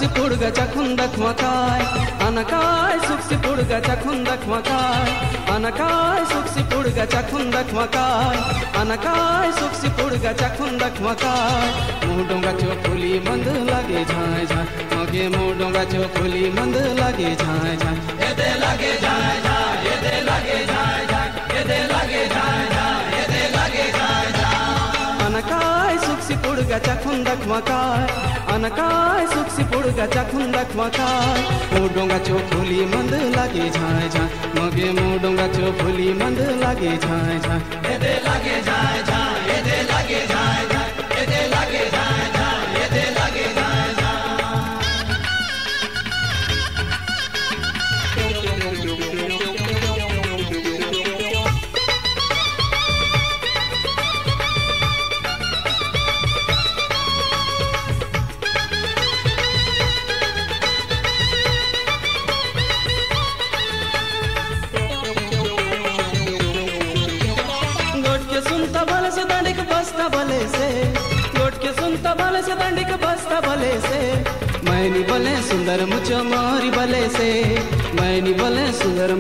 सुक्सी पुड़गा खुंदक मकाय अनकाय सुक्सी पुड़गा खुंदक मकाय अनकाय सुक्सी पुड़गा खुंदक मकाय अनकाय सुक्सी पुड़गा खुंदक मकाय मुडोंगा चोखुली मंद लागे झाय झाय मगे मुडोंगा चोखुली मंद लागे झाय झाय एदे लागे झाय झाय एदे लागे झाय झाय एदे लागे झाय झाय एदे लागे झाय झाय अनकाय सुक्सी पुड़गा खुंदक मकाय अनकाय सुक्सी पुड़गा खुंदक मकाय मुडोंगा चोखुली मंद लागे झाय झाय मगे मुडोंगा चोखुली मंद लागे झाय झाय एदे लागे झाय झाय एदे लागे झाय झाय एदे लागे झाय झाय एदे लागे झाय झाय सुनता भले से दंडिक बसता भले से गोट के सुनता भले से दंडिक बसता भले से मैनी बोले सुंदर मुझो मोरी भले से मैनी बोले सुंदर